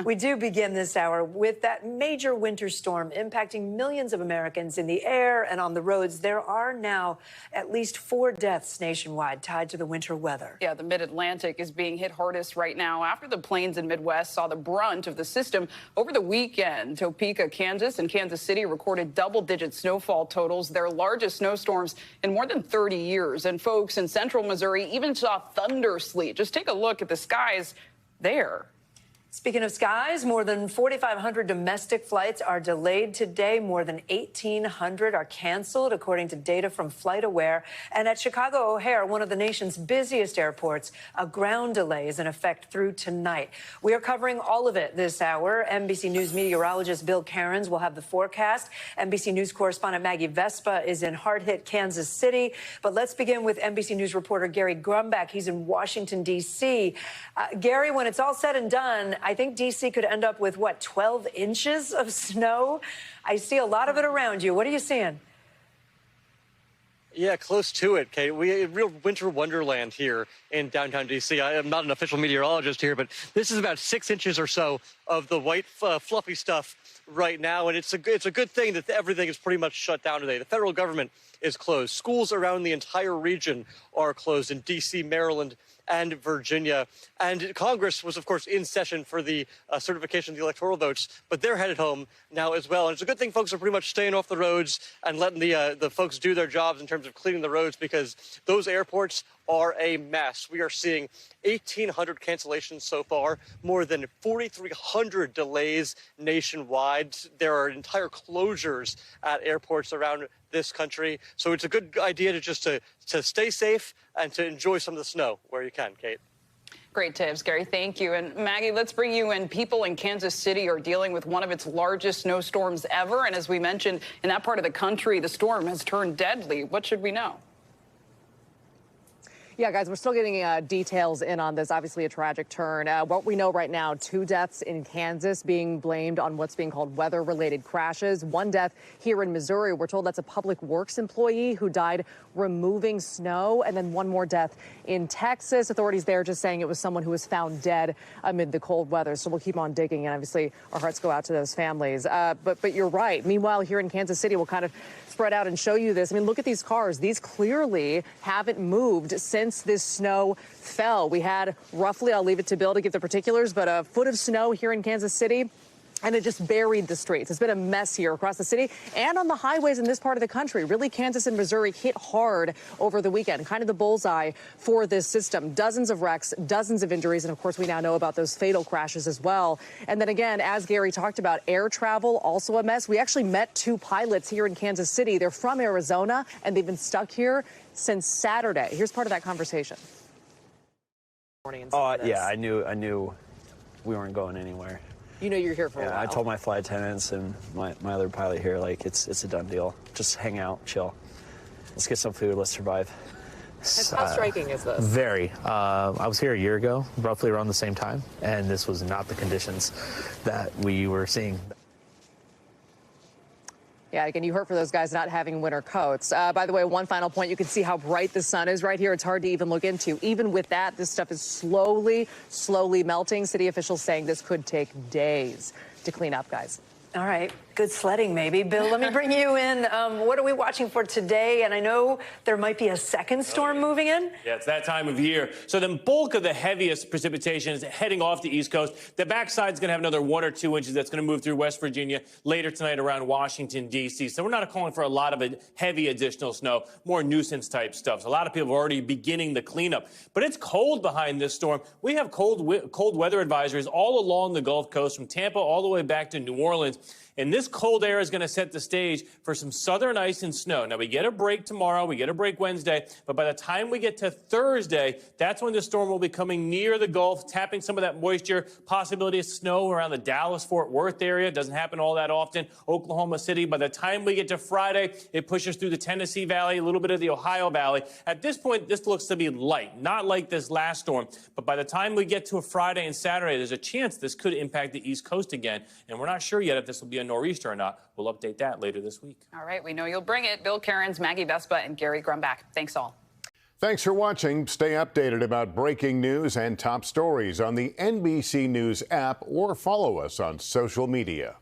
We do begin this hour with that major winter storm impacting millions of Americans in the air and on the roads. There are now at least 4 deaths nationwide tied to the winter weather. Yeah, the mid-Atlantic is being hit hardest right now after the plains and Midwest saw the brunt of the system over the weekend. Topeka, Kansas, and Kansas City recorded double-digit snowfall totals, their largest snowstorms in more than 30 years. And folks in central Missouri even saw thunder sleet. Just take a look at the skies there. Speaking of skies, more than 4,500 domestic flights are delayed today. More than 1,800 are canceled, according to data from FlightAware. And at Chicago O'Hare, one of the nation's busiest airports, a ground delay is in effect through tonight. We are covering all of it this hour. NBC News meteorologist Bill Cairns will have the forecast. NBC News correspondent Maggie Vespa is in hard-hit Kansas City. But let's begin with NBC News reporter Gary Grumbach. He's in Washington, D.C. Gary, when it's all said and done, I think D.C. could end up with, what, 12 inches of snow? I see a lot of it around you. What are you seeing? Yeah, close to it, Kate. We real winter wonderland here in downtown D.C. I am not an official meteorologist here, but this is about 6 inches or so of the white, fluffy stuff right now, and it's a good thing that everything is pretty much shut down today. The federal government is closed. Schools around the entire region are closed in D.C., Maryland, and Virginia. And Congress was, of course, in session for the certification of the electoral votes, but they're headed home now as well. And it's a good thing folks are pretty much staying off the roads and letting the folks do their jobs in terms of cleaning the roads, because those airports are a mess. We are seeing 1,800 cancellations so far, more than 4,300 delays nationwide. There are entire closures at airports around this country. So it's a good idea to just to stay safe and to enjoy some of the snow where you can, Kate. Great tips, Gary. Thank you. And Maggie, let's bring you in. People in Kansas City are dealing with one of its largest snowstorms ever. And as we mentioned, in that part of the country, the storm has turned deadly. What should we know? Yeah, guys, we're still getting details in on this. Obviously, a tragic turn. What we know right now, 2 deaths in Kansas being blamed on what's being called weather-related crashes. 1 death here in Missouri. We're told that's a public works employee who died removing snow. And then 1 more death in Texas. Authorities there just saying it was someone who was found dead amid the cold weather. So we'll keep on digging. And obviously, our hearts go out to those families. But you're right. Meanwhile, here in Kansas City, we'll kind of spread out and show you this. I mean, look at these cars. These clearly haven't moved since this snow fell. We had roughly, I'll leave it to Bill to give the particulars, but a foot of snow here in Kansas City, and it just buried the streets. It's been a mess here across the city and on the highways in this part of the country. Really, Kansas and Missouri hit hard over the weekend, kind of the bullseye for this system. Dozens of wrecks, dozens of injuries, and of course, we now know about those fatal crashes as well. And then again, as Gary talked about, air travel, also a mess. We actually met 2 pilots here in Kansas City. They're from Arizona, and they've been stuck here since Saturday. Here's part of that conversation. Yeah, I knew we weren't going anywhere. You know you're here for a while. I told my flight attendants and my other pilot here, like, it's a done deal. Just hang out, chill. Let's get some food, let's survive. How striking is this? Very. I was here a year ago, roughly around the same time, and this was not the conditions that we were seeing. Yeah, again, you heard for those guys not having winter coats. By the way, one final point, you can see how bright the sun is right here. It's hard to even look into. Even with that, this stuff is slowly melting. City officials saying this could take days to clean up, guys. All right. Good sledding, maybe. Bill, let me bring you in. What are we watching for today? And I know there might be a second storm moving in. Yeah, it's that time of year. So the bulk of the heaviest precipitation is heading off the East Coast. The backside's going to have another 1 or 2 inches that's going to move through West Virginia later tonight around Washington, D.C. So we're not calling for a lot of heavy additional snow, more nuisance-type stuff. So a lot of people are already beginning the cleanup. But it's cold behind this storm. We have cold weather advisories all along the Gulf Coast, from Tampa all the way back to New Orleans. And this cold air is going to set the stage for some southern ice and snow. Now, we get a break tomorrow. We get a break Wednesday. But by the time we get to Thursday, that's when the storm will be coming near the Gulf, tapping some of that moisture, possibility of snow around the Dallas-Fort Worth area. Doesn't happen all that often. Oklahoma City. By the time we get to Friday, it pushes through the Tennessee Valley, a little bit of the Ohio Valley. At this point, this looks to be light, not like this last storm. But by the time we get to a Friday and Saturday, there's a chance this could impact the East Coast again. And we're not sure yet if this will be a nor'easter or not. We'll update that later this week. All right, we know you'll bring it. Bill Cairns, Maggie Vespa, and Gary Grumbach. Thanks all. Thanks for watching. Stay updated about breaking news and top stories on the NBC News app or follow us on social media.